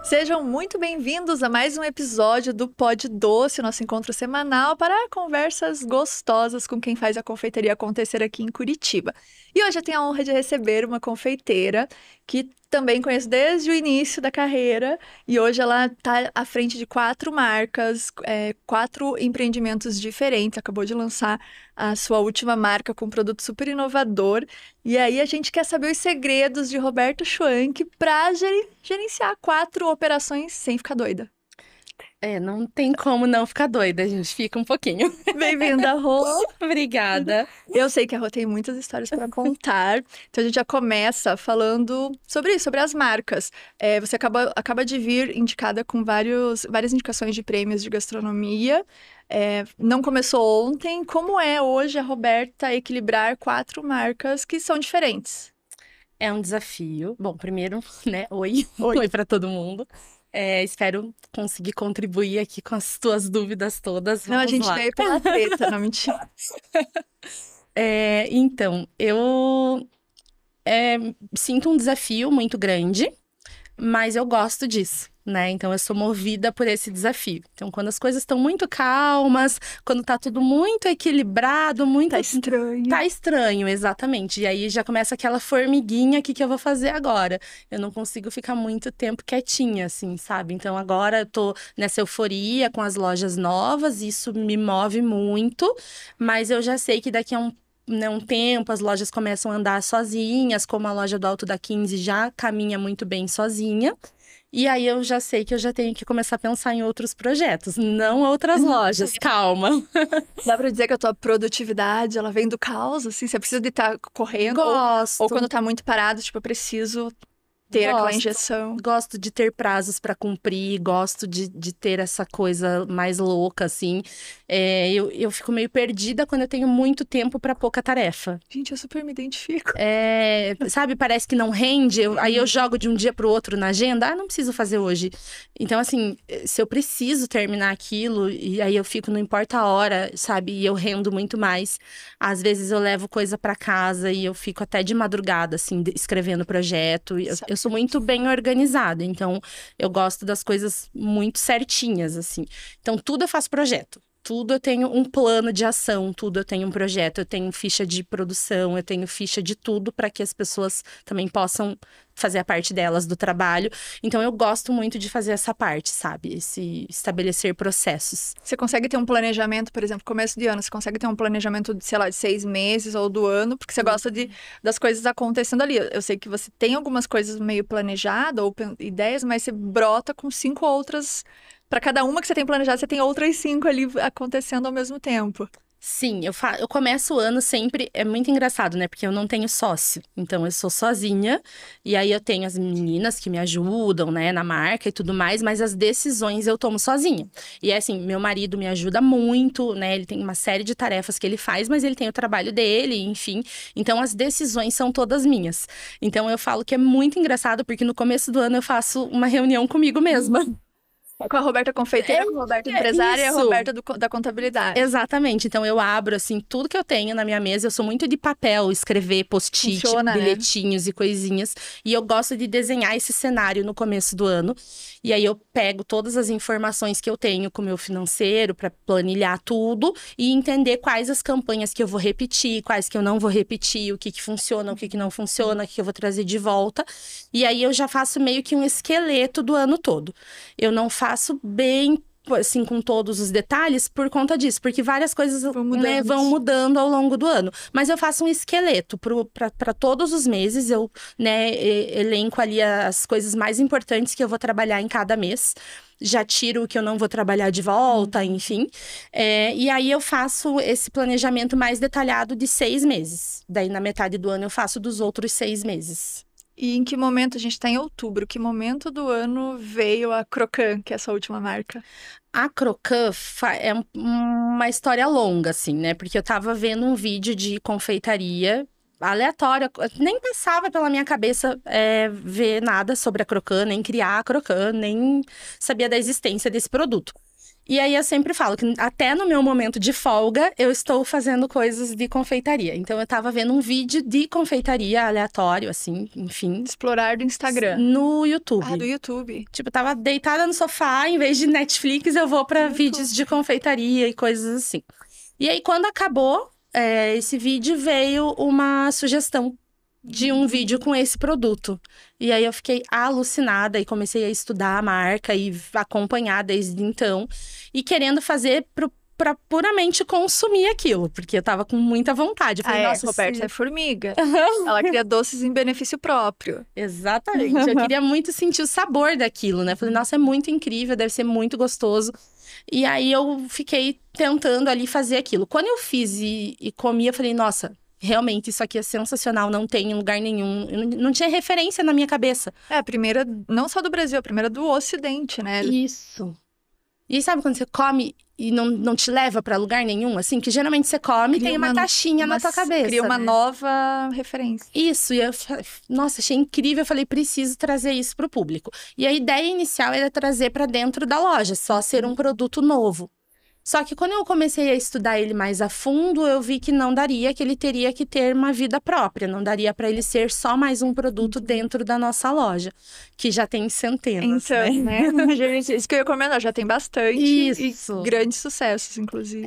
Sejam muito bem-vindos a mais um episódio do Pod Doce, nosso encontro semanal para conversas gostosas com quem faz a confeitaria acontecer aqui em Curitiba. E hoje eu tenho a honra de receber uma confeiteira que também conheço desde o início da carreira e hoje ela está à frente de 4 marcas, 4 empreendimentos diferentes. Acabou de lançar a sua última marca com um produto super inovador. E aí a gente quer saber os segredos de Roberto Schwank para gerenciar 4 operações sem ficar doida. Não tem como não ficar doida, a gente fica um pouquinho. Bem-vinda, Rô! Obrigada. Eu sei que a Rô tem muitas histórias para contar, então a gente já começa falando sobre isso, sobre as marcas. Você acaba de vir indicada com várias indicações de prêmios de gastronomia. Não começou ontem. Como é hoje a Roberta equilibrar 4 marcas que são diferentes? É um desafio. Bom, primeiro, né? Oi. Oi. Oi para todo mundo. Espero conseguir contribuir aqui com as tuas dúvidas todas. Não, a Vamos gente lá. veio pela treta, não mentira. Então, eu sinto um desafio muito grande, mas eu gosto disso, né? Então, eu sou movida por esse desafio. Então, quando as coisas estão muito calmas, quando tá tudo muito equilibrado, muito... Tá estranho. Tá estranho, exatamente. E aí já começa aquela formiguinha, o que que eu vou fazer agora? Eu não consigo ficar muito tempo quietinha, assim, sabe? Então, agora eu tô nessa euforia com as lojas novas, isso me move muito, mas eu já sei que daqui a um tempo as lojas começam a andar sozinhas, como a loja do Alto da 15 já caminha muito bem sozinha. E aí eu já sei que eu já tenho que começar a pensar em outros projetos, não outras lojas, calma. Dá pra dizer que a tua produtividade, ela vem do caos, assim? Você precisa de estar correndo? Gosto. Ou quando tá muito parado, tipo, eu preciso ter aquela injeção. Gosto de ter prazos para cumprir, gosto de ter essa coisa mais louca, assim. Eu fico meio perdida quando eu tenho muito tempo para pouca tarefa. Gente, eu super me identifico. Sabe, parece que não rende, aí eu jogo de um dia pro outro na agenda, não preciso fazer hoje. Então, assim, se eu preciso terminar aquilo, e aí eu fico, não importa a hora, sabe, e eu rendo muito mais. Às vezes eu levo coisa para casa e eu fico até de madrugada, assim, escrevendo projeto. Eu sou muito bem organizada, então eu gosto das coisas muito certinhas, assim. Então, tudo eu faço projeto. Tudo eu tenho um plano de ação, tudo eu tenho um projeto, eu tenho ficha de produção, eu tenho ficha de tudo para que as pessoas também possam fazer a parte delas do trabalho. Então eu gosto muito de fazer essa parte, sabe? Esse estabelecer processos. Você consegue ter um planejamento, por exemplo, começo de ano, você consegue ter um planejamento de, sei lá, de 6 meses ou do ano, porque você gosta das coisas acontecendo ali. Eu sei que você tem algumas coisas meio planejadas ou ideias, mas você brota com 5 outras. Para cada uma que você tem planejado, você tem outras 5 ali acontecendo ao mesmo tempo. Sim, eu começo o ano sempre, é muito engraçado, né? Porque eu não tenho sócio, então eu sou sozinha, e aí eu tenho as meninas que me ajudam, né, na marca e tudo mais, mas as decisões eu tomo sozinha. E é assim, meu marido me ajuda muito, né, ele tem uma série de tarefas que ele faz, mas ele tem o trabalho dele, enfim, então as decisões são todas minhas. Então eu falo que é muito engraçado, porque no começo do ano eu faço uma reunião comigo mesma. Com a Roberta confeiteira, com a Roberta empresária e a Isso. Roberta da contabilidade. Exatamente. Então eu abro assim tudo que eu tenho na minha mesa. Eu sou muito de papel, escrever post-it, Funciona, né? bilhetinhos e coisinhas. E eu gosto de desenhar esse cenário no começo do ano. E aí eu pego todas as informações que eu tenho com o meu financeiro para planilhar tudo e entender quais as campanhas que eu vou repetir, quais que eu não vou repetir, o que que funciona, o que que não funciona, o que eu vou trazer de volta. E aí eu já faço meio que um esqueleto do ano todo. Eu não faço bem, assim, com todos os detalhes por conta disso, porque várias coisas, né, vão mudando ao longo do ano. Mas eu faço um esqueleto para todos os meses, eu, né, elenco ali as coisas mais importantes que eu vou trabalhar em cada mês. Já tiro o que eu não vou trabalhar de volta, enfim. E aí eu faço esse planejamento mais detalhado de 6 meses. Daí, na metade do ano, eu faço dos outros 6 meses. E em que momento, a gente está em outubro, que momento do ano veio a Crocan, que é a sua última marca? A Crocan é uma história longa, assim, né? Porque eu tava vendo um vídeo de confeitaria aleatória, nem passava pela minha cabeça ver nada sobre a Crocan, nem criar a Crocan, nem sabia da existência desse produto. E aí eu sempre falo que até no meu momento de folga, eu estou fazendo coisas de confeitaria. Então eu tava vendo um vídeo de confeitaria aleatório, assim, enfim. Explorar do Instagram. No YouTube. Ah, do YouTube. Tipo, eu tava deitada no sofá, em vez de Netflix, eu vou pra vídeos de confeitaria e coisas assim. E aí, quando acabou esse vídeo, veio uma sugestão de um vídeo com esse produto. E aí eu fiquei alucinada e comecei a estudar a marca e acompanhar desde então. E querendo fazer pra puramente consumir aquilo, porque eu tava com muita vontade. Eu falei, nossa, Roberta é formiga. Ela cria doces em benefício próprio. Exatamente. Eu queria muito sentir o sabor daquilo, né? Falei, nossa, é muito incrível, deve ser muito gostoso. E aí eu fiquei tentando ali fazer aquilo. Quando eu fiz e comi, eu falei, nossa, realmente isso aqui é sensacional, não tem em lugar nenhum. Não tinha referência na minha cabeça. É, a primeira, não só do Brasil, a primeira do Ocidente, né? Isso. E sabe quando você come e não te leva pra lugar nenhum, assim? Que geralmente você come e tem uma caixinha na tua cabeça, cria uma né? nova referência. Isso, e eu, nossa, achei incrível. Eu falei, preciso trazer isso pro público. E a ideia inicial era trazer pra dentro da loja, só ser um produto novo. Só que quando eu comecei a estudar ele mais a fundo, eu vi que não daria, que ele teria que ter uma vida própria. Não daria para ele ser só mais um produto dentro da nossa loja, que já tem centenas, então, né? Isso que eu ia comentar, já tem bastante. Isso. E grandes sucessos, inclusive.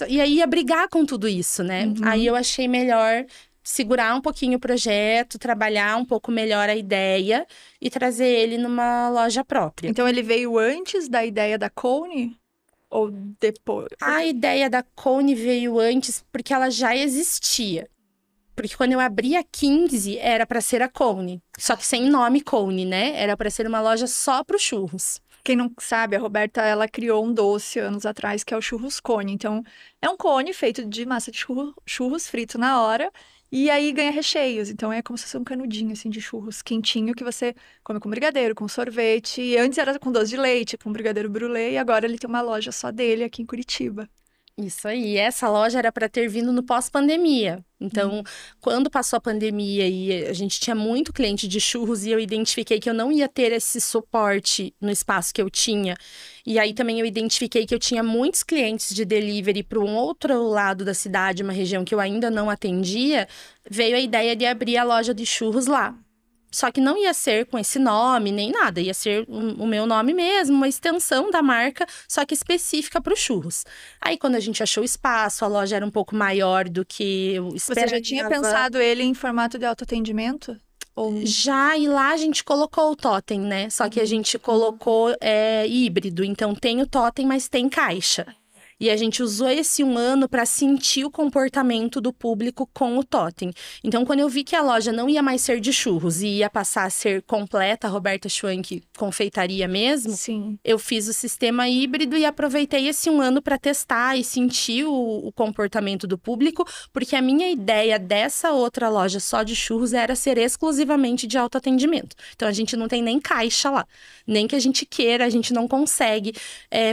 E aí ia brigar com tudo isso, né? Aí eu achei melhor segurar um pouquinho o projeto, trabalhar um pouco melhor a ideia e trazer ele numa loja própria. Então ele veio antes da ideia da Cone? Ou depois? A ideia da Cone veio antes porque ela já existia. Porque quando eu abri a 15, era para ser a Cone. Só que sem nome Cone, né? Era para ser uma loja só pro churros. Quem não sabe, a Roberta, ela criou um doce anos atrás, que é o churros cone. Então, é um cone feito de massa de churros frito na hora. E aí ganha recheios. Então, é como se fosse um canudinho, assim, de churros quentinho que você come com brigadeiro, com sorvete. E antes era com doce de leite, com brigadeiro brulê. E agora ele tem uma loja só dele aqui em Curitiba. Isso aí. Essa loja era para ter vindo no pós-pandemia. Então, quando passou a pandemia e a gente tinha muito cliente de churros e eu identifiquei que eu não ia ter esse suporte no espaço que eu tinha. E aí também eu identifiquei que eu tinha muitos clientes de delivery para um outro lado da cidade, uma região que eu ainda não atendia, veio a ideia de abrir a loja de churros lá. Só que não ia ser com esse nome, nem nada. Ia ser o meu nome mesmo, uma extensão da marca, só que específica para os churros. Aí, quando a gente achou o espaço, a loja era um pouco maior do que eu esperava. Você já tinha pensado ele em formato de autoatendimento? Ou... Já, e lá a gente colocou o totem, né? Só que a gente colocou híbrido. Então, tem o totem, mas tem caixa. E a gente usou esse 1 ano para sentir o comportamento do público com o totem. Então, quando eu vi que a loja não ia mais ser de churros e ia passar a ser completa, Roberta Schwank confeitaria mesmo, Sim. eu fiz o sistema híbrido e aproveitei esse 1 ano para testar e sentir o comportamento do público, porque a minha ideia dessa outra loja só de churros era ser exclusivamente de autoatendimento. Então, a gente não tem nem caixa lá. Nem que a gente queira, a gente não consegue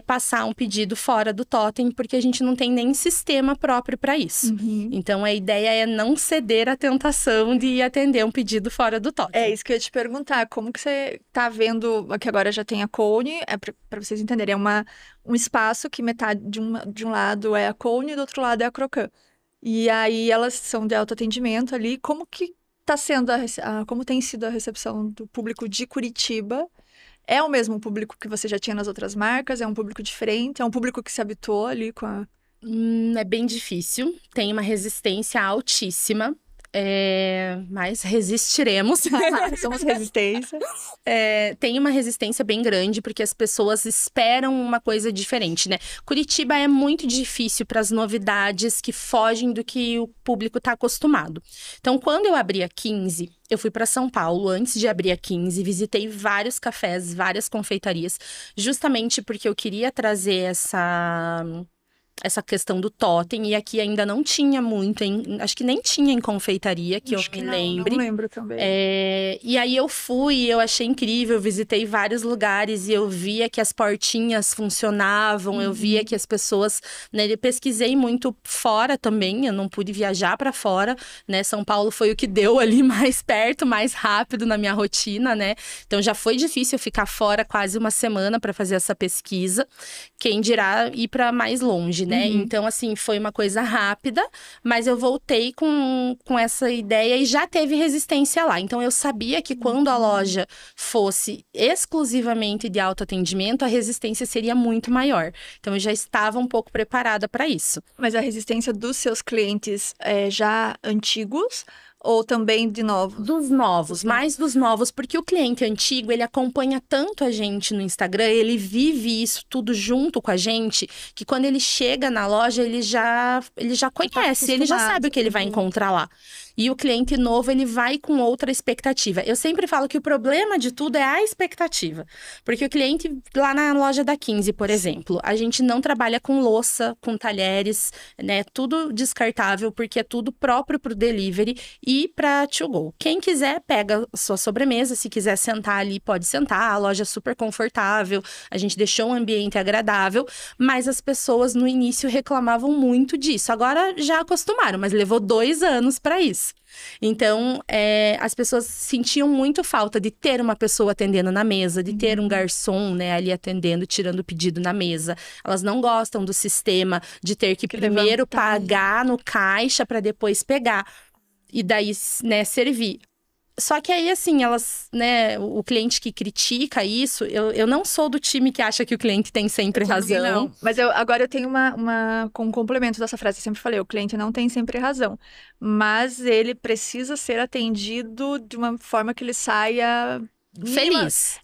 passar um pedido fora do totem, porque a gente não tem nem sistema próprio para isso. Então, a ideia é não ceder à tentação de atender um pedido fora do totem. É isso que eu ia te perguntar. Como que você tá vendo, que agora já tem a Cone, para vocês entenderem, é um espaço que metade de um lado é a Cone e do outro lado é a Crocan. E aí elas são de autoatendimento ali. Como que tá sendo como tem sido a recepção do público de Curitiba? É o mesmo público que você já tinha nas outras marcas? É um público diferente? É um público que se habituou ali com a... É bem difícil. Tem uma resistência altíssima. Mas resistiremos. Somos resistência. Tem uma resistência bem grande, porque as pessoas esperam uma coisa diferente, né? Curitiba é muito difícil para as novidades que fogem do que o público está acostumado. Então, quando eu abri a 15, eu fui para São Paulo antes de abrir a 15, visitei vários cafés, várias confeitarias, justamente porque eu queria trazer essa questão do totem, e aqui ainda não tinha muito, acho que nem tinha em confeitaria, que Acho eu me que lembre. Não lembro também. E aí eu fui, eu achei incrível, visitei vários lugares e eu via que as portinhas funcionavam, eu via que as pessoas, né, eu pesquisei muito fora também, eu não pude viajar para fora, né, São Paulo foi o que deu ali mais perto, mais rápido na minha rotina, né, então já foi difícil ficar fora quase uma semana para fazer essa pesquisa, quem dirá ir para mais longe, né, então assim, foi uma coisa rápida, mas eu voltei com essa ideia e já teve resistência lá. Então, eu sabia que quando a loja fosse exclusivamente de autoatendimento, a resistência seria muito maior. Então, eu já estava um pouco preparada para isso. Mas a resistência dos seus clientes já antigos ou também de novos? Dos novos, mais dos novos, porque o cliente antigo, ele acompanha tanto a gente no Instagram, ele vive isso tudo junto com a gente, que quando ele chega na loja, ele já conhece, ele já sabe o que ele vai encontrar lá. E o cliente novo, ele vai com outra expectativa. Eu sempre falo que o problema de tudo é a expectativa. Porque o cliente, lá na loja da 15, por exemplo, a gente não trabalha com louça, com talheres, né? Tudo descartável, porque é tudo próprio para o delivery e para to go. Quem quiser, pega a sua sobremesa. Se quiser sentar ali, pode sentar. A loja é super confortável. A gente deixou um ambiente agradável. Mas as pessoas, no início, reclamavam muito disso. Agora, já acostumaram, mas levou 2 anos para isso. Então, as pessoas sentiam muito falta de ter uma pessoa atendendo na mesa, de ter um garçom, né, ali atendendo, tirando o pedido na mesa. Elas não gostam do sistema de ter que primeiro pagar no caixa para depois pegar e daí, né, servir. Só que aí, assim, elas, né, o cliente que critica isso, eu não sou do time que acha que o cliente tem sempre razão. Não, mas agora eu tenho com um complemento dessa frase, eu sempre falei, o cliente não tem sempre razão, mas ele precisa ser atendido de uma forma que ele saia feliz.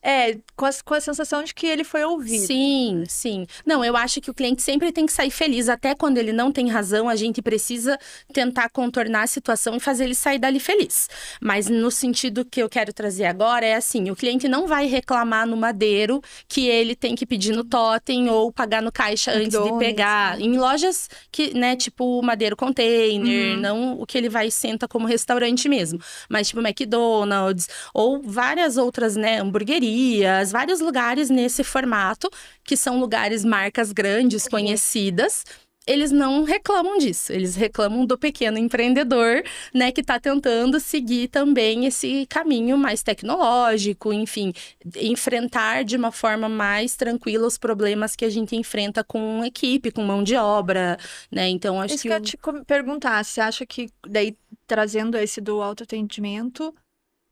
Com a sensação de que ele foi ouvido. Sim, sim. Não, eu acho que o cliente sempre tem que sair feliz. Até quando ele não tem razão, a gente precisa tentar contornar a situação e fazer ele sair dali feliz. Mas no sentido que eu quero trazer agora é assim, o cliente não vai reclamar no Madeiro que ele tem que pedir no totem ou pagar no caixa antes de pegar. Em lojas que, né, tipo Madeiro Container, não o que ele vai e senta como restaurante mesmo. Mas tipo McDonald's ou várias outras, né, hamburguerias, vários lugares nesse formato, que são lugares, marcas grandes, conhecidas, eles não reclamam disso, eles reclamam do pequeno empreendedor, né, que está tentando seguir também esse caminho mais tecnológico, enfim, enfrentar de uma forma mais tranquila os problemas que a gente enfrenta com equipe, com mão de obra, né, então acho Isso que eu ia te perguntar, você acha que daí, trazendo esse do autoatendimento,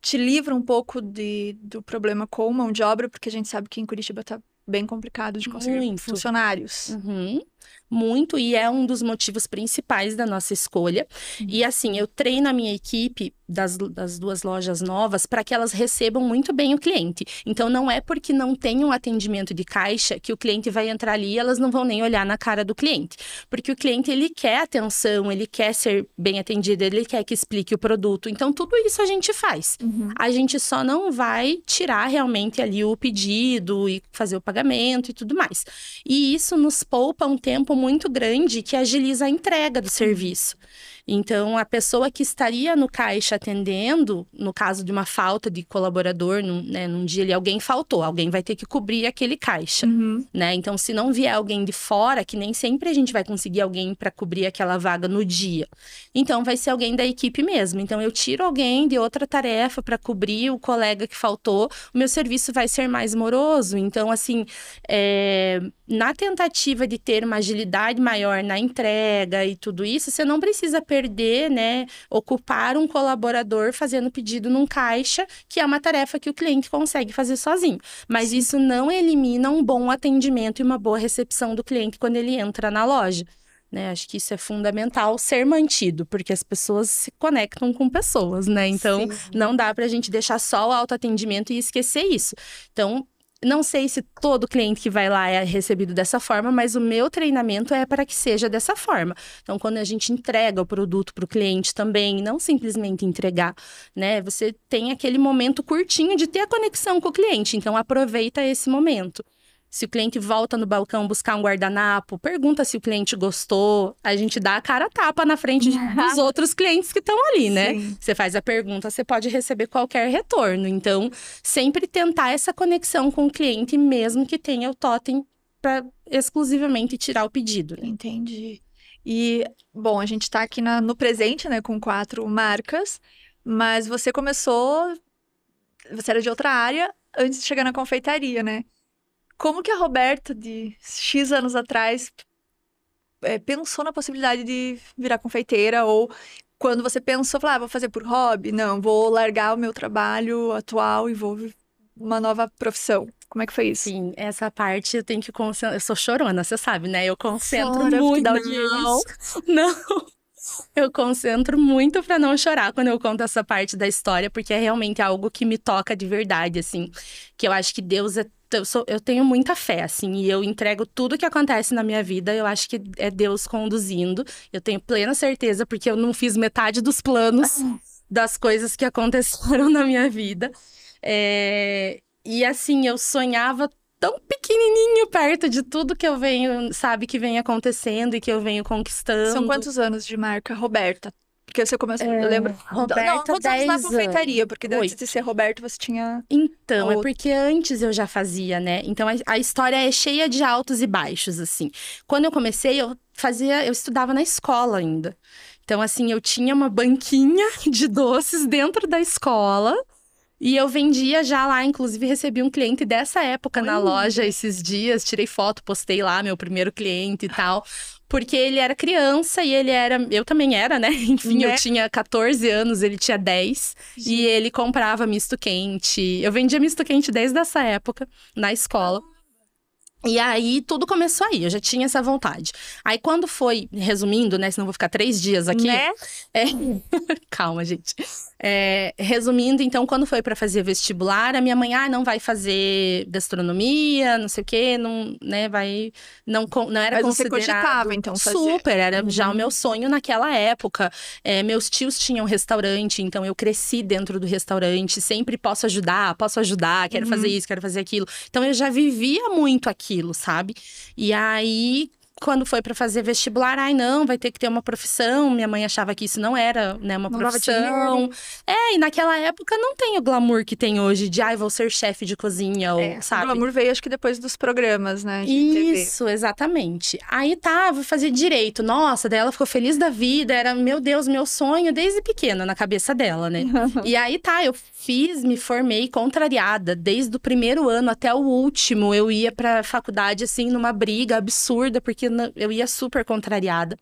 te livra um pouco do problema com mão de obra, porque a gente sabe que em Curitiba tá bem complicado de conseguir funcionários. Muito, e é um dos motivos principais da nossa escolha. E assim, eu treino a minha equipe das 2 lojas novas para que elas recebam muito bem o cliente. Então, não é porque não tem um atendimento de caixa que o cliente vai entrar ali e elas não vão nem olhar na cara do cliente. Porque o cliente, ele quer atenção, ele quer ser bem atendido, ele quer que explique o produto. Então, tudo isso a gente faz. A gente só não vai tirar realmente ali o pedido e fazer o pagamento e tudo mais. E isso nos poupa um tempo muito grande que agiliza a entrega do serviço. Então, a pessoa que estaria no caixa atendendo, no caso de uma falta de colaborador, num dia ali alguém faltou, alguém vai ter que cobrir aquele caixa, né? Então, se não vier alguém de fora, que nem sempre a gente vai conseguir alguém para cobrir aquela vaga no dia. Então, vai ser alguém da equipe mesmo. Então, eu tiro alguém de outra tarefa para cobrir o colega que faltou, o meu serviço vai ser mais moroso. Então, assim, na tentativa de ter uma agilidade maior na entrega e tudo isso, você não precisa perder, né, ocupar um colaborador fazendo pedido num caixa, que é uma tarefa que o cliente consegue fazer sozinho. Mas isso não elimina um bom atendimento e uma boa recepção do cliente quando ele entra na loja. Né, acho que isso é fundamental ser mantido, porque as pessoas se conectam com pessoas, né? Então, não dá pra gente deixar só o autoatendimento e esquecer isso. Então, não sei se todo cliente que vai lá é recebido dessa forma, mas o meu treinamento é para que seja dessa forma. Então, quando a gente entrega o produto para o cliente também, não simplesmente entregar, né? Você tem aquele momento curtinho de ter a conexão com o cliente, então aproveita esse momento. Se o cliente volta no balcão buscar um guardanapo, pergunta se o cliente gostou. A gente dá a cara a tapa na frente dos outros clientes que estão ali, né? Sim. Você faz a pergunta, você pode receber qualquer retorno. Então, sempre tentar essa conexão com o cliente, mesmo que tenha o totem para exclusivamente tirar o pedido, né? Entendi. E, bom, a gente tá aqui no presente, né, com 4 marcas, mas você era de outra área antes de chegar na confeitaria, né? Como que a Roberta, de X anos atrás, pensou na possibilidade de virar confeiteira? Ou quando você pensou, falou, vou fazer por hobby? Não, vou largar o meu trabalho atual e vou uma nova profissão. Como é que foi isso? Sim, essa parte eu tenho que concentrar. Eu sou chorona, você sabe, né? Eu concentro Chora, porque muito. dá audiência. Não. Eu concentro muito pra não chorar quando eu conto essa parte da história, porque é realmente algo que me toca de verdade, assim. Que eu acho que Deus é. Eu tenho muita fé, assim, e eu entrego tudo que acontece na minha vida, eu acho que é Deus conduzindo. Eu tenho plena certeza, porque eu não fiz metade dos planos das coisas que aconteceram na minha vida. E assim, eu sonhava tão pequenininho perto de tudo que eu venho, sabe, que vem acontecendo e que eu venho conquistando. São quantos anos de marca, Roberta? Porque você começou, eu lembro... Roberta, não, quantos anos na 10 confeitaria? Porque antes 8. de ser Roberta, você tinha... Então, é porque antes eu já fazia, né? Então, a história é cheia de altos e baixos, assim. Quando eu comecei, eu estudava na escola ainda. Então, assim, eu tinha uma banquinha de doces dentro da escola. E eu vendia já lá, inclusive recebi um cliente dessa época na loja esses dias. Tirei foto, postei lá meu primeiro cliente e tal. Porque ele era criança e eu também era, né? Enfim, eu tinha 14 anos, ele tinha 10. E ele comprava misto quente. Eu vendia misto quente desde essa época, na escola. E aí, tudo começou aí, eu já tinha essa vontade. Aí, quando foi, resumindo, né, senão eu vou ficar 3 dias aqui. Né? Calma, gente. Resumindo, então, quando foi pra fazer vestibular, a minha mãe, não vai fazer gastronomia, não sei o quê, não, né, não era Mas você considerado... cogitava, então, fazer. Super, era já o meu sonho naquela época. Meus tios tinham restaurante, então eu cresci dentro do restaurante, sempre posso ajudar, quero fazer isso, quero fazer aquilo. Então, eu já vivia muito aquilo, sabe? E aí... Quando foi pra fazer vestibular, não, vai ter que ter uma profissão. Minha mãe achava que isso não era, né, uma profissão. E naquela época não tem o glamour que tem hoje de, vou ser chefe de cozinha, ou, sabe? O glamour veio, acho que depois dos programas, né, de Isso, TV. Exatamente. Aí vou fazer direito. Nossa, daí ela ficou feliz da vida. Era, meu Deus, meu sonho desde pequena na cabeça dela, né? E aí eu me formei contrariada. Desde o primeiro ano até o último, eu ia pra faculdade, assim, numa briga absurda, porque eu ia super contrariada.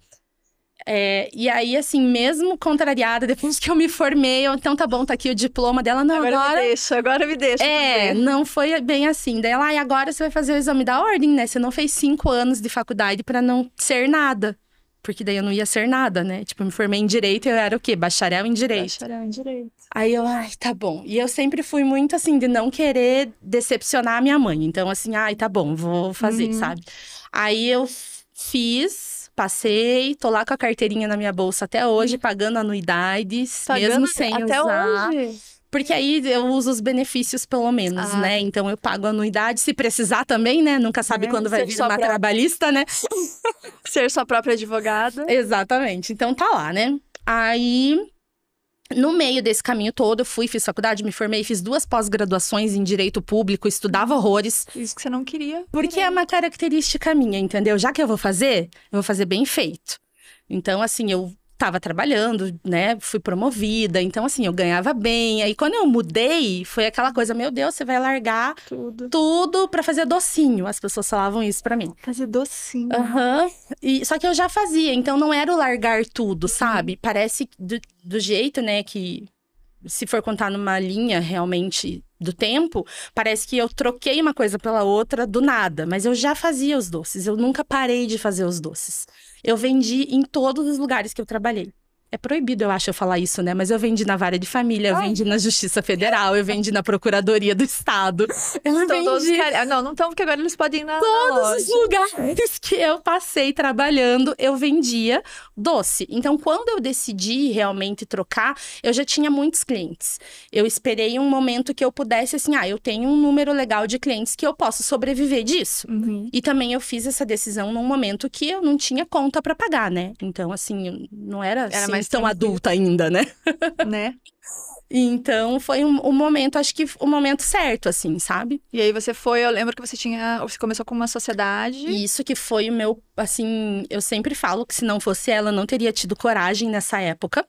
E aí, assim, mesmo contrariada, depois que eu me formei, então tá bom, tá aqui o diploma dela. Não, agora me deixa. Não foi bem assim. Daí ela, e agora você vai fazer o exame da ordem, né? Você não fez 5 anos de faculdade pra não ser nada. Porque daí eu não ia ser nada, né? Tipo, eu me formei em Direito e eu era o quê? Bacharel em Direito. Aí eu, tá bom. E eu sempre fui muito, assim, de não querer decepcionar a minha mãe. Então, assim, tá bom, vou fazer, sabe? Aí eu fiz, passei, tô lá com a carteirinha na minha bolsa até hoje, pagando anuidades, mesmo sem até usar. Hoje? Porque aí eu uso os benefícios, pelo menos, né? Então eu pago anuidade, se precisar também, né? Nunca sabe quando vai vir uma trabalhista, né? Ser sua própria advogada. Exatamente. Então tá lá, né? Aí, no meio desse caminho todo, eu fiz faculdade, me formei, fiz 2 pós-graduações em Direito Público, estudava horrores. Isso que você não queria. Porque é uma característica minha, entendeu? Já que eu vou fazer bem feito. Então, assim, eu tava trabalhando, né? Fui promovida. Então, assim, eu ganhava bem. Aí, quando eu mudei, foi aquela coisa, meu Deus, você vai largar tudo pra fazer docinho. As pessoas falavam isso pra mim. Fazer docinho. Só que eu já fazia, então não era o largar tudo, sabe? Parece do jeito, né, que... Se for contar numa linha, realmente, do tempo, parece que eu troquei uma coisa pela outra do nada. Mas eu já fazia os doces, eu nunca parei de fazer os doces. Eu vendi em todos os lugares que eu trabalhei. É proibido, eu acho, eu falar isso, né? Mas eu vendi na Vara de Família, eu vendi na Justiça Federal, eu vendi na Procuradoria do Estado. Eu Estão todos vendi não estão, porque agora eles podem ir na todos loja. os lugares que eu passei trabalhando, eu vendia doce. Então, quando eu decidi realmente trocar, eu já tinha muitos clientes. Eu esperei um momento que eu pudesse, assim, eu tenho um número legal de clientes que eu posso sobreviver disso. Uhum. E também eu fiz essa decisão num momento que eu não tinha conta pra pagar, né? Então, assim, eu não era assim, mais tão tranquilo. adulta ainda, né? Né? Então, foi um momento, acho que o momento certo, assim, sabe? E aí você eu lembro que você começou com uma sociedade. E isso que foi o meu, assim, eu sempre falo que se não fosse ela, eu não teria tido coragem nessa época.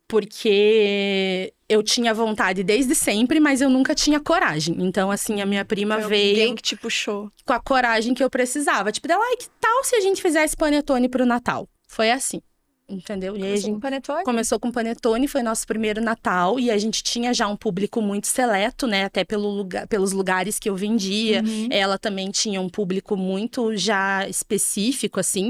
Porque eu tinha vontade desde sempre, mas eu nunca tinha coragem. Então, assim, a minha prima veio Alguém que te puxou. com a coragem que eu precisava. Tipo, dela, que tal se a gente fizesse panetone pro Natal? Foi assim, entendeu? E aí a gente Panetone? começou com panetone, foi nosso primeiro Natal. E a gente tinha já um público muito seleto, né? Até pelos lugares que eu vendia. Uhum. Ela também tinha um público muito já específico, assim.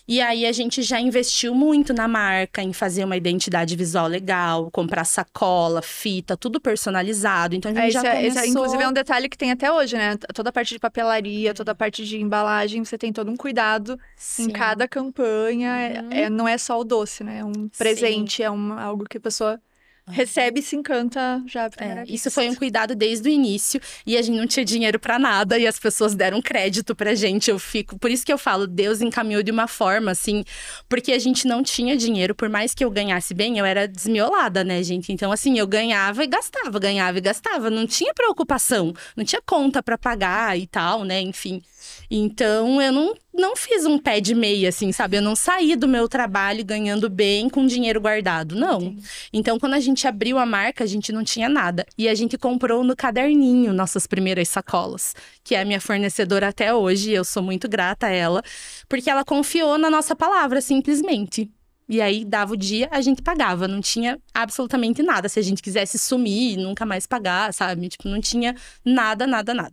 E aí, a gente já investiu muito na marca, em fazer uma identidade visual legal, comprar sacola, fita, tudo personalizado. Então, a gente já começou... Inclusive, é um detalhe que tem até hoje, né? Toda a parte de papelaria, toda a parte de embalagem, você tem todo um cuidado em cada campanha. Não é só o doce, né? É um presente, algo que a pessoa... recebe e se encanta já à primeira vista. Isso foi um cuidado desde o início. E a gente não tinha dinheiro pra nada. E as pessoas deram crédito pra gente. Por isso que eu falo, Deus encaminhou de uma forma, assim. Porque a gente não tinha dinheiro. Por mais que eu ganhasse bem, eu era desmiolada, né, gente? Então, assim, eu ganhava e gastava, ganhava e gastava. Não tinha preocupação. Não tinha conta pra pagar e tal, né? Enfim. Então, eu não fiz um pé de meia, assim, sabe? Eu não saí do meu trabalho ganhando bem com dinheiro guardado, não. Entendi. Então, quando a gente abriu a marca, a gente não tinha nada. E a gente comprou no caderninho nossas primeiras sacolas, que é a minha fornecedora até hoje. Eu sou muito grata a ela, porque ela confiou na nossa palavra, simplesmente. E aí, dava o dia, a gente pagava. Não tinha absolutamente nada. Se a gente quisesse sumir, nunca mais pagar, sabe? Tipo, não tinha nada, nada, nada.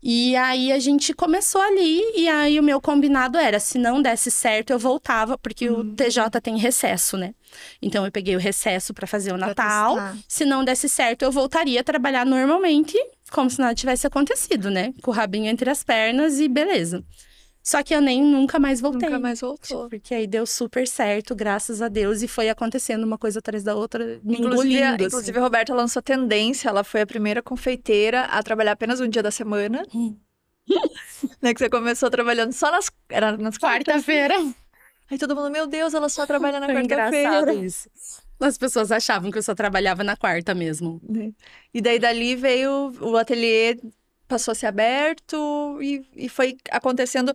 E aí, a gente começou ali, e aí o meu combinado era, se não desse certo, eu voltava, porque o TJ tem recesso, né? Então, eu peguei o recesso pra fazer o Natal. Se não desse certo, eu voltaria a trabalhar normalmente, como se nada tivesse acontecido, né? Com o rabinho entre as pernas e beleza. Só que eu nunca mais voltei. Nunca mais voltou. Porque aí deu super certo, graças a Deus. E foi acontecendo uma coisa atrás da outra, me engolindo. Inclusive, a Roberta lançou Tendência. Ela foi a primeira confeiteira a trabalhar apenas um dia da semana. Né, que você começou trabalhando só nas quarta-feira. Aí todo mundo, meu Deus, ela só trabalha na Foi quarta-feira. engraçado isso. As pessoas achavam que eu só trabalhava na quarta mesmo. E daí dali veio o ateliê, passou a ser aberto e foi acontecendo.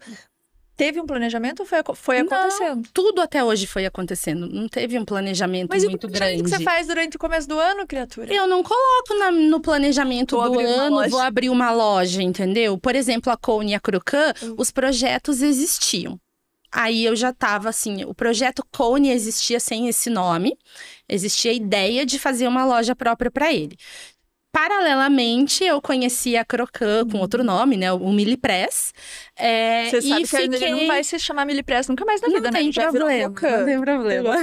Teve um planejamento ou foi acontecendo? Não, tudo até hoje foi acontecendo. Não teve um planejamento muito grande. Mas o que você faz durante o começo do ano, criatura? Eu não coloco no planejamento do ano, vou abrir uma loja, entendeu? Por exemplo, a Cone e a Crocan, os projetos existiam. Aí eu já tava assim, o projeto Cone existia sem esse nome. Existia a ideia de fazer uma loja própria para ele. Paralelamente, eu conheci a Crocan com outro nome, né? O Milipress. Você sabe que ele não vai se chamar Milipress nunca mais na vida, né? Não tem problema.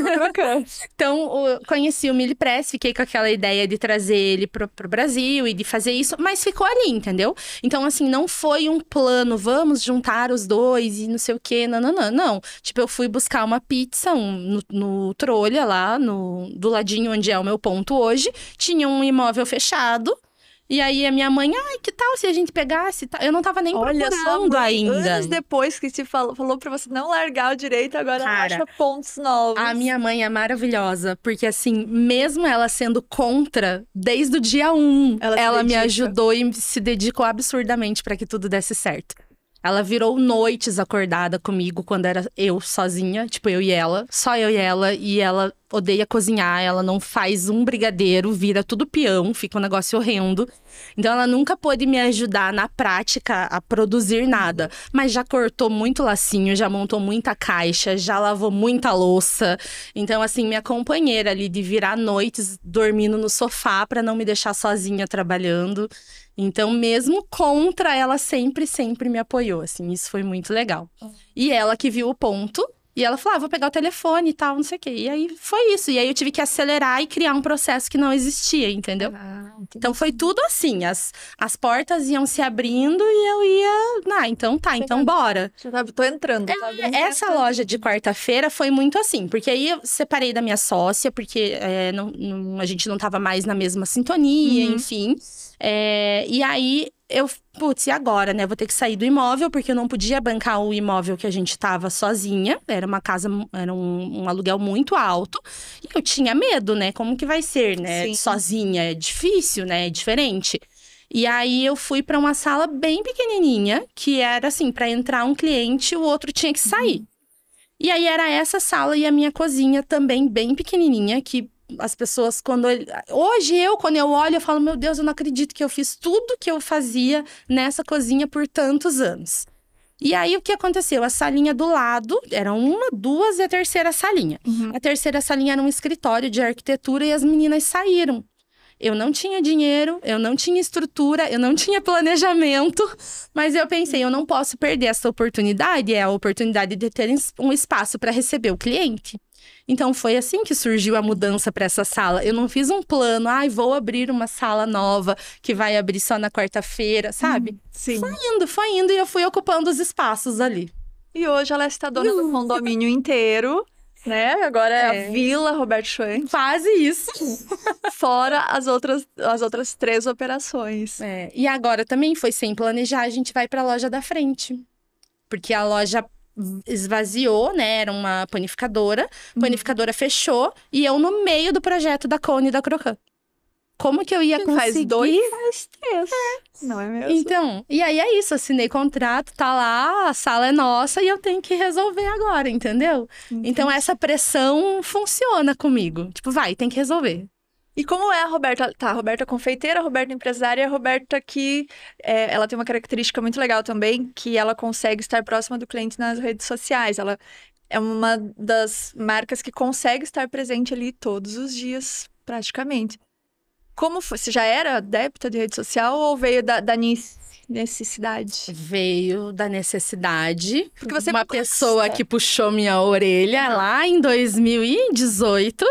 Então, conheci o Milipress, fiquei com aquela ideia de trazer ele pro Brasil e de fazer isso, mas ficou ali, entendeu? Então, assim, não foi um plano, vamos juntar os dois e não sei o quê, não. Tipo, eu fui buscar uma pizza no Trolha lá, do ladinho onde é o meu ponto hoje, tinha um imóvel fechado. E aí a minha mãe, que tal se a gente pegasse? Eu não tava nem procurando ainda. Anos depois que te falou pra você não largar o direito, agora ela acha pontos novos. A minha mãe é maravilhosa, porque assim, mesmo ela sendo contra, desde o dia 1, ela me ajudou e se dedicou absurdamente pra que tudo desse certo. Ela virou noites acordada comigo quando era eu sozinha, tipo eu e ela, só eu e ela odeia cozinhar, ela não faz um brigadeiro, vira tudo peão, fica um negócio horrendo. Então ela nunca pôde me ajudar na prática a produzir nada, mas já cortou muito lacinho, já montou muita caixa, já lavou muita louça. Então assim, minha companheira ali de virar noites dormindo no sofá pra não me deixar sozinha trabalhando. Então, mesmo contra, ela sempre me apoiou, assim, isso foi muito legal. E ela que viu o ponto, E ela falou, vou pegar o telefone e tal, não sei o quê. E aí foi isso. E aí eu tive que acelerar e criar um processo que não existia, entendeu? Então foi tudo assim, as portas iam se abrindo e eu ia, então tá, então bora. Tô entrando. Essa loja de quarta-feira foi muito assim, porque aí eu separei da minha sócia, porque a gente não tava mais na mesma sintonia, enfim. E aí e agora, né? Vou ter que sair do imóvel, porque eu não podia bancar o imóvel que a gente tava sozinha. Era uma casa, era um aluguel muito alto. E eu tinha medo, né? Como que vai ser, né? Sim. Sozinha é difícil, né? É diferente. E aí eu fui pra uma sala bem pequenininha, que era assim, pra entrar um cliente, o outro tinha que sair. E aí era essa sala e a minha cozinha também bem pequenininha, que as pessoas, hoje quando eu olho, eu falo, meu Deus, eu não acredito que eu fiz tudo que eu fazia nessa cozinha por tantos anos. E aí, o que aconteceu? A salinha do lado, era uma, duas e a terceira salinha. A terceira salinha era um escritório de arquitetura e as meninas saíram. Eu não tinha dinheiro, eu não tinha estrutura, eu não tinha planejamento, mas eu pensei, eu não posso perder essa oportunidade, é a oportunidade de ter um espaço para receber o cliente. Então, foi assim que surgiu a mudança para essa sala. Eu não fiz um plano, vou abrir uma sala nova que vai abrir só na quarta-feira, sabe? Sim. Foi indo e eu fui ocupando os espaços ali. E hoje ela está dona do condomínio inteiro, né? Agora é a Vila Roberto Schwank. Quase isso. Fora as outras 3 operações. E agora também foi sem planejar, a gente vai para a loja da frente. Porque a loja esvaziou, né? Era uma panificadora. A panificadora fechou e eu no meio do projeto da Cone e da Crocan. Como que eu ia conseguir? Faz 2, faz 3. Não é mesmo? Então, e aí é isso, assinei contrato, tá lá, a sala é nossa e eu tenho que resolver agora, entendeu? Entendi. Então essa pressão funciona comigo. Tipo, tem que resolver. E como é a Roberta? Tá, a Roberta confeiteira, a Roberta empresária, a Roberta que ela tem uma característica muito legal também, que ela consegue estar próxima do cliente nas redes sociais. Ela é uma das marcas que consegue estar presente ali todos os dias, praticamente. Como foi? Você já era adepta de rede social ou veio da necessidade? Veio da necessidade. Porque você uma pessoa que puxou minha orelha lá em 2018.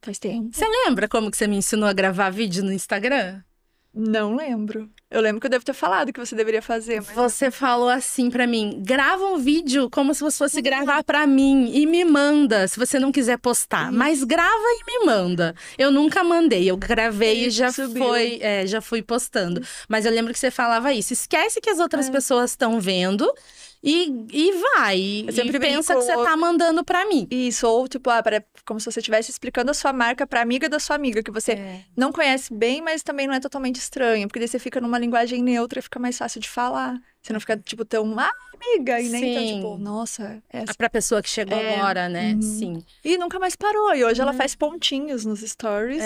Faz tempo. Você lembra como que você me ensinou a gravar vídeo no Instagram? Não lembro. Eu lembro que eu devo ter falado que você deveria fazer. Mas... Você falou assim pra mim, grava um vídeo como se você fosse gravar pra mim e me manda, se você não quiser postar. Mas grava e me manda. Eu nunca mandei, eu gravei e já fui postando. Mas eu lembro que você falava isso, esquece que as outras pessoas estão vendo... E vai. Eu sempre pensa que você tá mandando pra mim. Isso, ou tipo, como se você estivesse explicando a sua marca pra amiga da sua amiga, que você não conhece bem, mas também não é totalmente estranho. Porque daí você fica numa linguagem neutra e fica mais fácil de falar. Você não fica, tipo, tão amiga e nem tão, tipo, nossa, essa. Pra pessoa que chegou agora, né? Sim. E nunca mais parou. E hoje ela faz pontinhos nos stories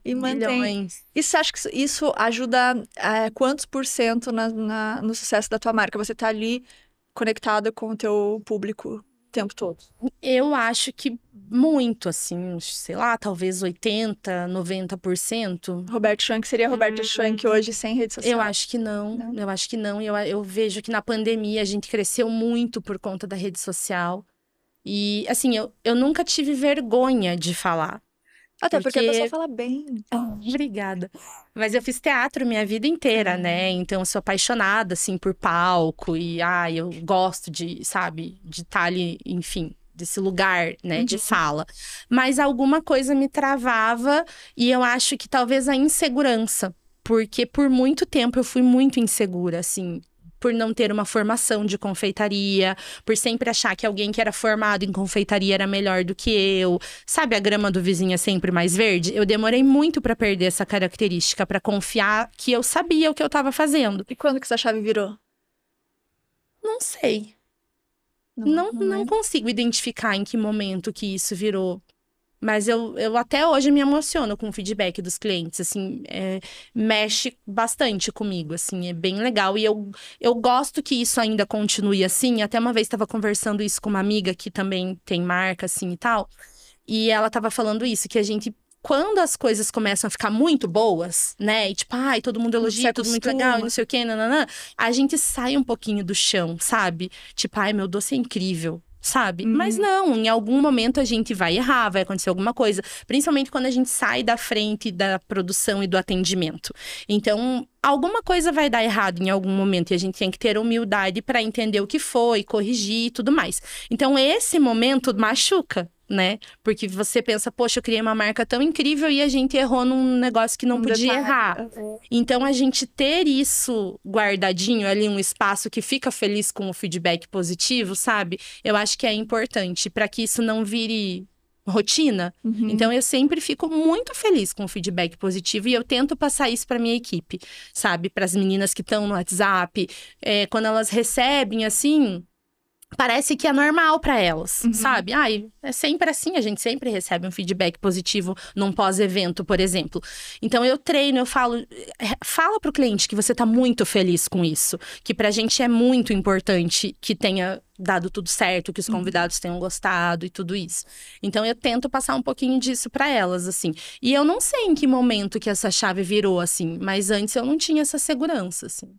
e mantém. Milhões. E você acha que isso ajuda quantos % no sucesso da tua marca? Você tá ali conectada com o teu público o tempo todo? Eu acho que muito, assim, sei lá, talvez 80%, 90%. Roberto Schwank seria Roberta Schwank hoje sem rede social? Eu acho que não. Eu acho que não. Eu vejo que na pandemia a gente cresceu muito por conta da rede social. E, assim, eu nunca tive vergonha de falar. Até porque a pessoa fala bem. Obrigada. Mas eu fiz teatro minha vida inteira, né? Então eu sou apaixonada, assim, por palco. E, eu gosto de, sabe, de estar ali, enfim, desse lugar, né, de fala. Mas alguma coisa me travava e eu acho que talvez a insegurança. Porque por muito tempo eu fui muito insegura, assim... Por não ter uma formação de confeitaria, por sempre achar que alguém que era formado em confeitaria era melhor do que eu. Sabe, a grama do vizinho é sempre mais verde? Eu demorei muito pra perder essa característica, pra confiar que eu sabia o que eu tava fazendo. E quando que essa chave virou? Não sei. Não consigo identificar em que momento que isso virou. Mas eu até hoje me emociono com o feedback dos clientes, assim, mexe bastante comigo, assim, é bem legal. E eu gosto que isso ainda continue assim. Até uma vez estava conversando isso com uma amiga que também tem marca, assim, e tal. E ela tava falando isso, que a gente... Quando as coisas começam a ficar muito boas, né? E tipo, todo mundo elogia, tudo muito legal, e não sei o quê, nananã. A gente sai um pouquinho do chão, sabe? Tipo, meu doce é incrível. sabe? Mas não, em algum momento a gente vai errar, vai acontecer alguma coisa. Principalmente quando a gente sai da frente da produção e do atendimento. Então, alguma coisa vai dar errado em algum momento e a gente tem que ter humildade para entender o que foi, corrigir e tudo mais. Então, esse momento machuca, né? Porque você pensa, poxa, eu criei uma marca tão incrível e a gente errou num negócio que não podia errar. Então, a gente ter isso guardadinho ali, um espaço que fica feliz com o feedback positivo, sabe? Eu acho que é importante para que isso não vire rotina. Então, eu sempre fico muito feliz com o feedback positivo e eu tento passar isso para minha equipe, sabe? Para as meninas que estão no WhatsApp, quando elas recebem, assim, parece que é normal para elas, sabe? Ai, é sempre assim, a gente sempre recebe um feedback positivo num pós-evento, por exemplo. Então, eu treino, eu falo, fala pro cliente que você tá muito feliz com isso, que pra gente é muito importante que tenha dado tudo certo, que os convidados tenham gostado e tudo isso. Então, eu tento passar um pouquinho disso pra elas, assim. E eu não sei em que momento que essa chave virou, assim, mas antes eu não tinha essa segurança, assim.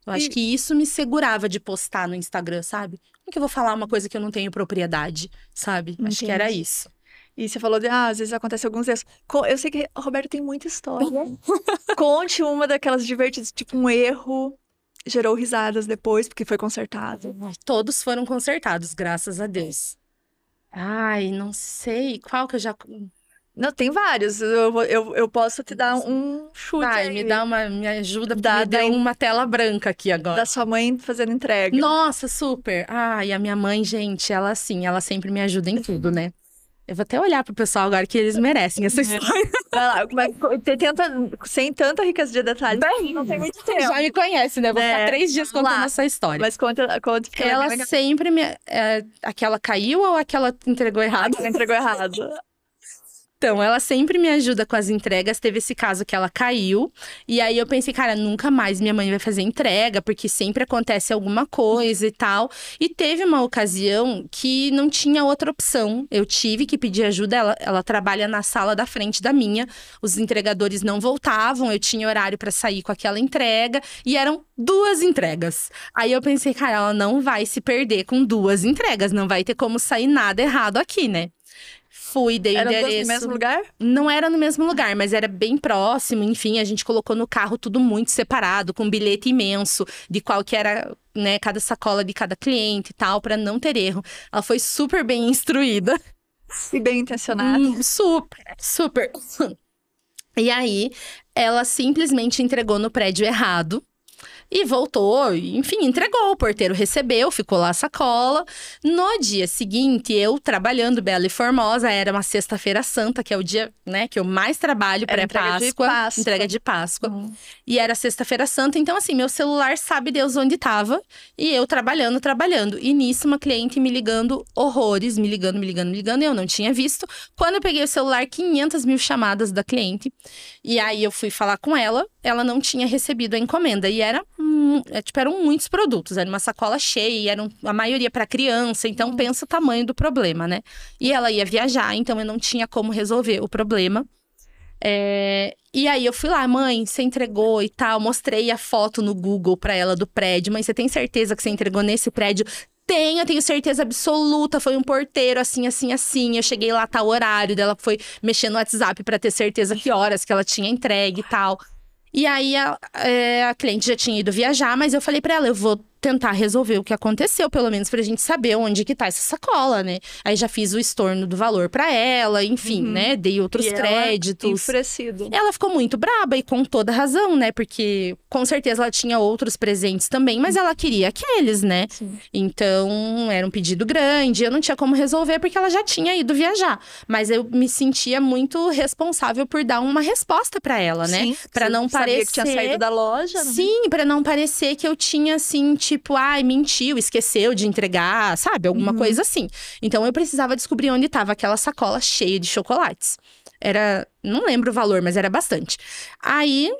Eu acho que isso me segurava de postar no Instagram, sabe? Como que eu vou falar uma coisa que eu não tenho propriedade, sabe? Acho que era isso. E você falou de, às vezes acontece alguns erros. Eu sei que o Roberto tem muita história. Conte uma daquelas divertidas, tipo um erro, gerou risadas depois, porque foi consertado. Todos foram consertados, graças a Deus. Ai, não sei. Qual que eu já... Não, tem vários. Eu posso te dar um chute Ai, aí. me ajuda, porque me deu uma tela branca aqui agora. Da sua mãe fazendo entrega. Nossa, super. Ai, a minha mãe, gente, ela assim, ela sempre me ajuda em tudo, né? Eu vou até olhar pro pessoal agora que eles merecem essa história. Vai lá, mas sem tanta riqueza de detalhes, não tem muito tempo. Já me conhece, né? Vou ficar 3 dias contando essa história. Mas conta porque ela sempre me... aquela caiu ou aquela entregou errado? Aquela entregou errado. Então, ela sempre me ajuda com as entregas. Teve esse caso que ela caiu. E aí, eu pensei, cara, nunca mais minha mãe vai fazer entrega, porque sempre acontece alguma coisa e tal. E teve uma ocasião que não tinha outra opção. Eu tive que pedir ajuda. Ela trabalha na sala da frente da minha. Os entregadores não voltavam. Eu tinha horário pra sair com aquela entrega. E eram 2 entregas. Aí, eu pensei, cara, ela não vai se perder com 2 entregas. Não vai ter como sair nada errado aqui, né? Fui, dei o endereço. Era no mesmo lugar? Não era no mesmo lugar, mas era bem próximo. Enfim, a gente colocou no carro tudo muito separado, com um bilhete imenso de qual que era, né, cada sacola de cada cliente e tal, pra não ter erro. Ela foi super bem instruída. E bem intencionada. Super. E aí, ela simplesmente entregou no prédio errado. E voltou, enfim, entregou. O porteiro recebeu, ficou lá a sacola. No dia seguinte, eu trabalhando bela e formosa, era uma sexta-feira santa, que é o dia, né, que eu mais trabalho pré-Páscoa. Entrega de Páscoa. E era sexta-feira santa, então assim, meu celular sabe Deus onde tava. E eu trabalhando. E nisso, uma cliente me ligando horrores, me ligando, e eu não tinha visto. Quando eu peguei o celular, 500 mil chamadas da cliente. E aí, eu fui falar com ela não tinha recebido a encomenda. E eram muitos produtos. Era uma sacola cheia, a maioria para criança. Então, pensa o tamanho do problema, né? E ela ia viajar, então eu não tinha como resolver o problema. E aí, eu fui lá, mãe, você entregou e tal. Mostrei a foto no Google pra ela do prédio. Mãe, você tem certeza que você entregou nesse prédio? Eu tenho certeza absoluta, foi um porteiro, assim. Eu cheguei lá, tá o horário dela, foi mexer no WhatsApp pra ter certeza que horas que ela tinha entregue e tal. E aí, a cliente já tinha ido viajar, mas eu falei pra ela, eu vou tentar resolver o que aconteceu, pelo menos pra gente saber onde que tá essa sacola, né? Aí já fiz o estorno do valor pra ela, enfim, né? Dei outros créditos. Enfurecido. Ela ficou muito braba e com toda razão, né? Porque com certeza ela tinha outros presentes também, mas ela queria aqueles, né? Sim. Então, era um pedido grande, eu não tinha como resolver porque ela já tinha ido viajar. Mas eu me sentia muito responsável por dar uma resposta pra ela, né? Sim, pra não parecer que tinha saído da loja, né? Sim, pra não parecer que eu tinha, assim, tipo, mentiu, esqueceu de entregar, sabe? Alguma coisa assim. Então, eu precisava descobrir onde estava aquela sacola cheia de chocolates. Não lembro o valor, mas era bastante. Aí,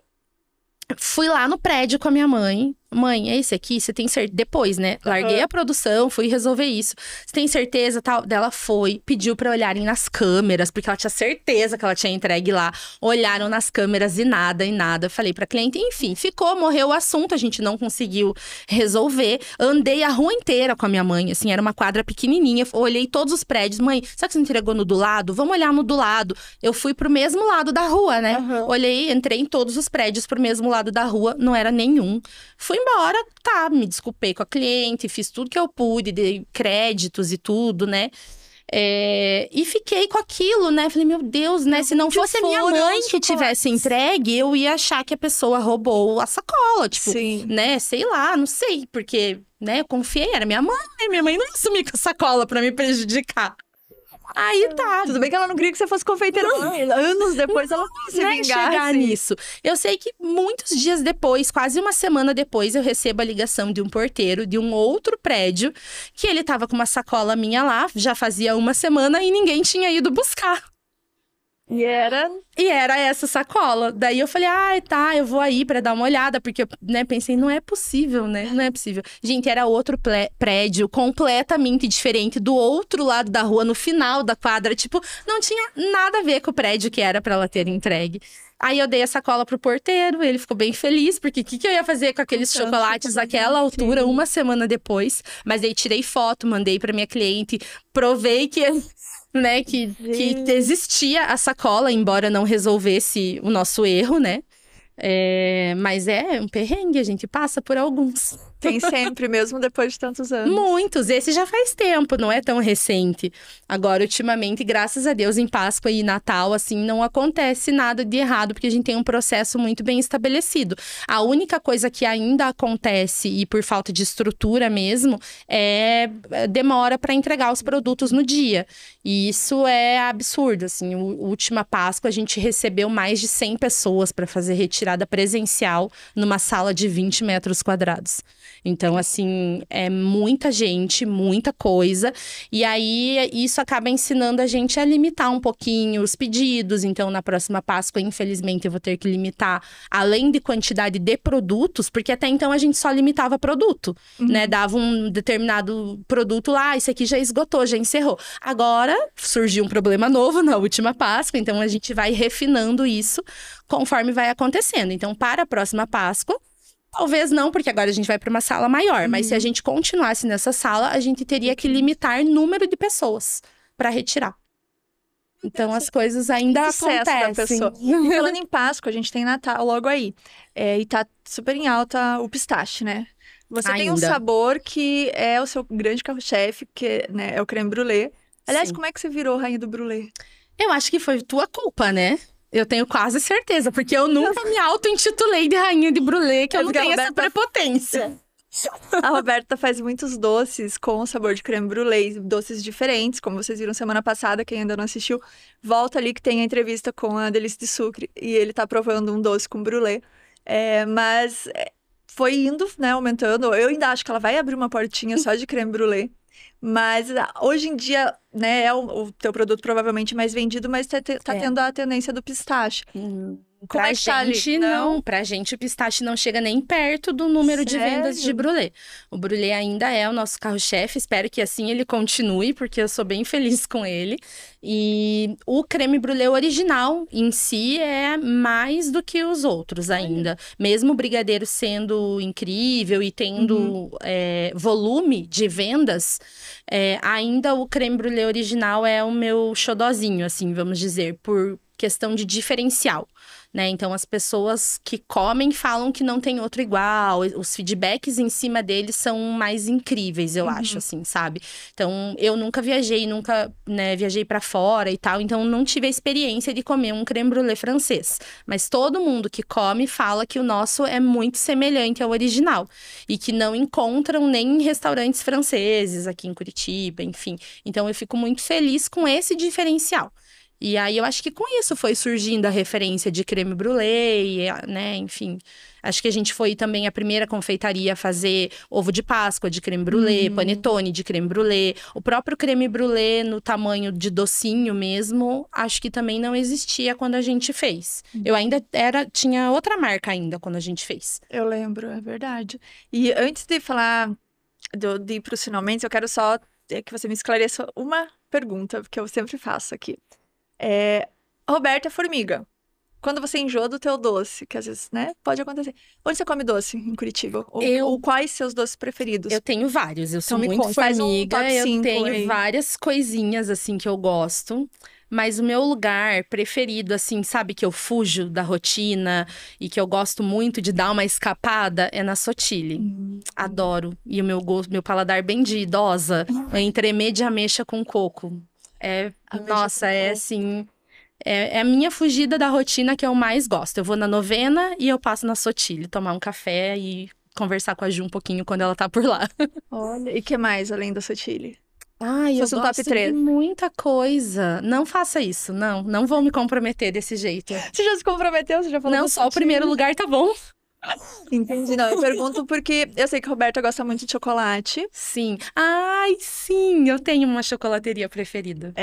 fui lá no prédio com a minha mãe Mãe, é esse aqui? Você tem certeza? Depois, né? Larguei a produção, fui resolver isso. Você tem certeza? Tal. Dela foi, pediu pra olharem nas câmeras, porque ela tinha certeza que ela tinha entregue lá. Olharam nas câmeras e nada, e nada. Falei pra cliente, enfim, morreu o assunto, a gente não conseguiu resolver. Andei a rua inteira com a minha mãe, assim, era uma quadra pequenininha. Olhei todos os prédios. Mãe, sabe que você entregou no do lado? Vamos olhar no do lado. Eu fui pro mesmo lado da rua, né? Olhei, entrei em todos os prédios pro mesmo lado da rua, não era nenhum. Fui embora, tá, me desculpei com a cliente, fiz tudo que eu pude, dei créditos e tudo, né? E fiquei com aquilo, né? Falei, meu Deus, né? Se não fosse a minha mãe que tivesse entregue, eu ia achar que a pessoa roubou a sacola, tipo, né? Sei lá, não sei, porque, né? Eu confiei, era minha mãe, né? Minha mãe não ia sumir com a sacola pra me prejudicar. Aí tá. Tudo bem que ela não queria que você fosse confeiteira. Anos depois ela não se vingar, chegar nisso. Eu sei que muitos dias depois, quase uma semana depois, eu recebo a ligação de um porteiro de um outro prédio, que ele tava com uma sacola minha lá, já fazia uma semana e ninguém tinha ido buscar. E era essa sacola. Daí eu falei, tá, eu vou aí pra dar uma olhada. Porque eu, né, pensei, não é possível, né? Não é possível. Gente, era outro prédio completamente diferente, do outro lado da rua, no final da quadra. Tipo, não tinha nada a ver com o prédio que era pra ela ter entregue. Aí eu dei a sacola pro porteiro, ele ficou bem feliz, porque o que eu ia fazer com aqueles chocolates naquela altura, uma semana depois? Mas aí tirei foto, mandei pra minha cliente, provei que... né, que existia a sacola, embora não resolvesse o nosso erro, né? Mas é um perrengue, a gente passa por alguns. Tem sempre, mesmo depois de tantos anos. Muitos, esse já faz tempo, não é tão recente. Agora, ultimamente, graças a Deus, em Páscoa e Natal, assim, não acontece nada de errado, porque a gente tem um processo muito bem estabelecido. A única coisa que ainda acontece, e por falta de estrutura mesmo, é demora para entregar os produtos no dia. E isso é absurdo, assim. Última Páscoa, a gente recebeu mais de 100 pessoas para fazer retirada presencial numa sala de 20 metros quadrados. Então, assim, é muita gente, muita coisa. E aí, isso acaba ensinando a gente a limitar um pouquinho os pedidos. Então, na próxima Páscoa, infelizmente, eu vou ter que limitar, além de quantidade de produtos, porque até então a gente só limitava produto, né? Dava um determinado produto lá, esse aqui já esgotou, já encerrou. Agora, surgiu um problema novo na última Páscoa, então a gente vai refinando isso conforme vai acontecendo. Então, para a próxima Páscoa, talvez não, porque agora a gente vai para uma sala maior. Mas se a gente continuasse nessa sala, a gente teria que limitar número de pessoas para retirar. Então, as coisas ainda acontecem. Falando em Páscoa, a gente tem Natal logo aí. E tá super em alta o pistache, né? Você tem um sabor que é o seu grande carro-chefe, que, né, é o creme brulee. Aliás, como é que você virou rainha do brulee? Eu acho que foi tua culpa, né? Eu tenho quase certeza, porque eu nunca me auto-intitulei de rainha de brulee, que eu não tenho essa prepotência. A Roberta faz muitos doces com sabor de creme brulee, doces diferentes, como vocês viram semana passada, quem ainda não assistiu, volta ali que tem a entrevista com a Delícia de Sucre, e ele tá provando um doce com brulee. Mas foi indo, né, aumentando. Eu ainda acho que ela vai abrir uma portinha só de creme brulee. Mas hoje em dia, né, é o teu produto provavelmente mais vendido, mas tá tendo a tendência do pistache. Como Pra é que tá ali? gente, não. Pra gente, o pistache não chega nem perto do número de vendas de brulee. O brulee ainda é o nosso carro-chefe. Espero que assim ele continue, porque eu sou bem feliz com ele. E o creme brulee original em si é mais do que os outros ainda. Mesmo o brigadeiro sendo incrível e tendo volume de vendas, ainda o creme brulee original é o meu xodozinho, assim, vamos dizer, por questão de diferencial, né? Então, as pessoas que comem falam que não tem outro igual. Os feedbacks em cima deles são mais incríveis, eu acho, assim, sabe? Então, eu nunca viajei, né, viajei pra fora e tal. Então, não tive a experiência de comer um creme brulee francês. Mas todo mundo que come fala que o nosso é muito semelhante ao original. E que não encontram nem em restaurantes franceses aqui em Curitiba, enfim. Então, eu fico muito feliz com esse diferencial. E aí, eu acho que com isso foi surgindo a referência de creme brulee, né? Enfim, acho que a gente foi também a primeira confeitaria a fazer ovo de Páscoa de creme brulee, panetone de creme brulee. O próprio creme brulee no tamanho de docinho mesmo, acho que também não existia quando a gente fez. Eu ainda tinha outra marca ainda quando a gente fez. Eu lembro, é verdade. E antes de falar de ir para os finalmente, eu quero só que você me esclareça uma pergunta que eu sempre faço aqui. Roberta Formiga, quando você enjoa do teu doce, que às vezes, né, pode acontecer. Onde você come doce em Curitiba? Ou quais seus doces preferidos? Eu tenho vários, eu sou Então, muito formiga, top eu 5 tenho aí. várias coisinhas assim que eu gosto. Mas o meu lugar preferido, assim, sabe, que eu fujo da rotina e que eu gosto muito de dar uma escapada, é na Sotile. Adoro. E o meu gosto, meu paladar bem de idosa, é entremê de ameixa com coco. Nossa, assim, é a minha fugida da rotina que eu mais gosto. Eu vou na novena e eu passo na Sotile, tomar um café e conversar com a Ju um pouquinho quando ela tá por lá. Olha, e que mais além da Sotile? Ai, eu Fosse um top gosto 3. de muita coisa. Não faça isso, não vou me comprometer desse jeito. Você já se comprometeu? Você já falou Não, da só o Sotile? primeiro lugar tá bom. Entendi, não. Eu pergunto porque eu sei que a Roberta gosta muito de chocolate. Sim. Ai, sim, eu tenho uma chocolateria preferida.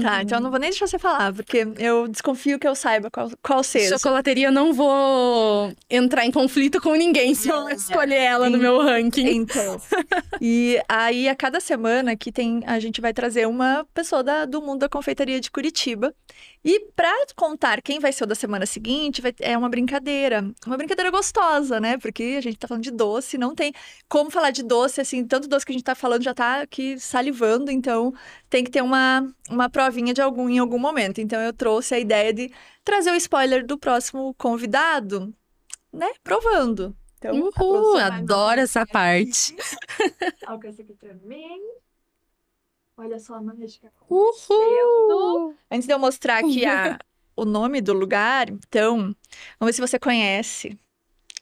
Tá. Então eu não vou nem deixar você falar, porque eu desconfio que eu saiba qual seja. Chocolateria, eu não vou entrar em conflito com ninguém se eu escolher ela no meu ranking. Então. E aí, a cada semana aqui a gente vai trazer uma pessoa do mundo da confeitaria de Curitiba. E pra contar quem vai ser o da semana seguinte, é uma brincadeira. Uma brincadeira gostosa, né? Porque a gente tá falando de doce, não tem como falar de doce, assim, tanto doce que a gente tá falando já tá aqui salivando, então tem que ter uma provinha em algum momento. Então eu trouxe a ideia de trazer o spoiler do próximo convidado, né? Provando. Então, Adoro essa parte. Alcança aqui também. Olha só a mágica. Antes de eu mostrar aqui o nome do lugar, então, vamos ver se você conhece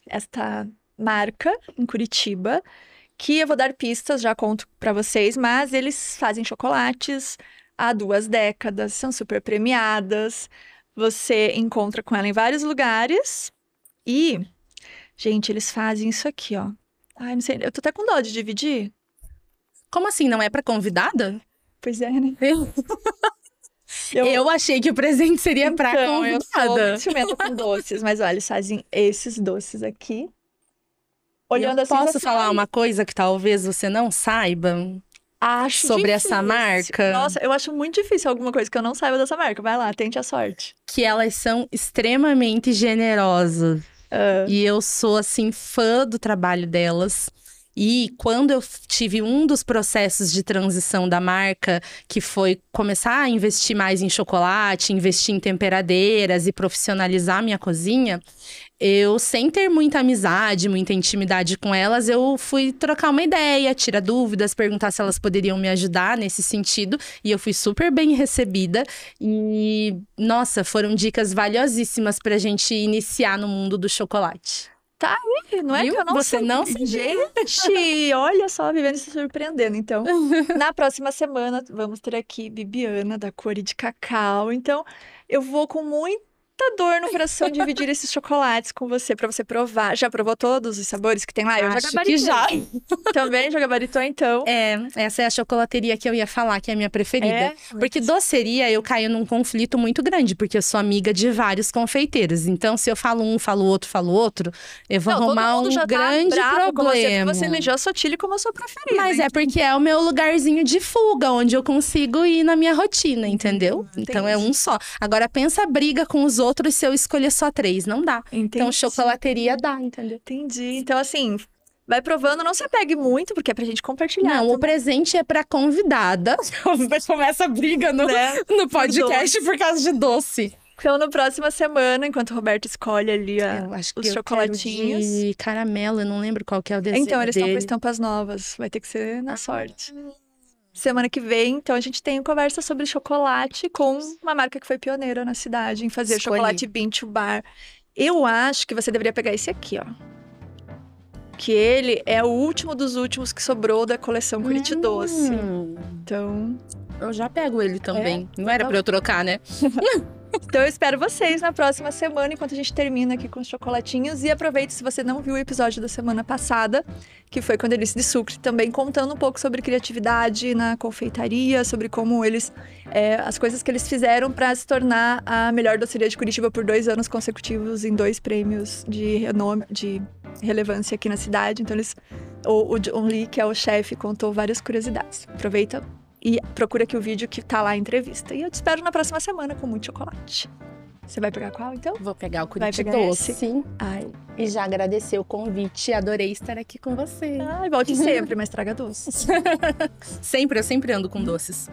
esta marca em Curitiba, que eu vou dar pistas, já conto pra vocês, mas eles fazem chocolates há 2 décadas, são super premiadas, você encontra com ela em vários lugares e, gente, eles fazem isso aqui, ó. Ai, não sei, eu tô até com dó de dividir. Como assim, não é pra convidada? Pois é, né? Eu achei que o presente seria pra convidada. Eu sou muito ciumenta com doces, mas olha, eles fazem esses doces aqui. Olhando assim, posso falar uma coisa que talvez você não saiba sobre essa marca? Nossa, eu acho muito difícil alguma coisa que eu não saiba dessa marca. Vai lá, tente a sorte. Que elas são extremamente generosas. E eu sou, assim, fã do trabalho delas. E quando eu tive um dos processos de transição da marca, que foi começar a investir mais em chocolate, investir em temperadeiras e profissionalizar a minha cozinha, eu, sem ter muita amizade, muita intimidade com elas, eu fui trocar uma ideia, tirar dúvidas, perguntar se elas poderiam me ajudar nesse sentido. E eu fui super bem recebida. E, nossa, foram dicas valiosíssimas pra gente iniciar no mundo do chocolate. Tá aí, não é Viu? que eu não Você sei. não sabia. Gente, olha só, vivendo e se surpreendendo. Então, na próxima semana, vamos ter aqui Bibiana, da Cor de Cacau. Então, eu vou com muita dor no coração dividir esses chocolates com você, pra você provar. Já provou todos os sabores que tem lá? Eu já Acho que gabaritei. já. Também já gabaritou, então. Essa é a chocolateria que eu ia falar, que é a minha preferida. Porque doceria, eu caio num conflito muito grande, porque eu sou amiga de vários confeiteiros. Então, se eu falo um, falo outro, eu vou arrumar um grande problema. Você elegeu a Sotile como a sua preferida. Mas é porque é o meu lugarzinho de fuga, onde eu consigo ir na minha rotina, entendeu? Então é um só. Agora pensa a briga com os outros se eu escolher só 3, não dá. Então chocolateria dá, entendeu? Entendi. Então assim, vai provando, não se apegue muito, porque é pra gente compartilhar. Não, o presente é pra convidada. Começa a briga no podcast por causa de doce. Então, na próxima semana, enquanto o Roberto escolhe ali os chocolatinhos. De caramelo, eu não lembro qual que é o desenho Então, eles estão dele. com estampas novas. Vai ter que ser na sorte. Semana que vem, então, a gente tem conversa sobre chocolate com uma marca que foi pioneira na cidade em fazer chocolate bean to bar. Eu acho que você deveria pegar esse aqui, ó. Que ele é o último dos últimos que sobrou da coleção Curitidoce. Então, Eu já pego ele também. Não era pra eu trocar, né? Então eu espero vocês na próxima semana, enquanto a gente termina aqui com os chocolatinhos. E aproveite, se você não viu o episódio da semana passada, que foi com a Delícia de Sucre, também contando um pouco sobre criatividade na confeitaria, sobre como eles... as coisas que eles fizeram para se tornar a melhor doceria de Curitiba por 2 anos consecutivos em 2 prêmios de renome, de relevância aqui na cidade. Então o John Lee, que é o chefe, contou várias curiosidades. Aproveita e procura aqui o vídeo que tá lá a entrevista. E eu te espero na próxima semana com muito chocolate. Você vai pegar qual, então? Vou pegar o Vai Curitiba pegar Doce. esse? Sim. Ai, E já agradecer o convite. Adorei estar aqui com você. volte sempre, mas traga doce. Eu sempre ando com doces.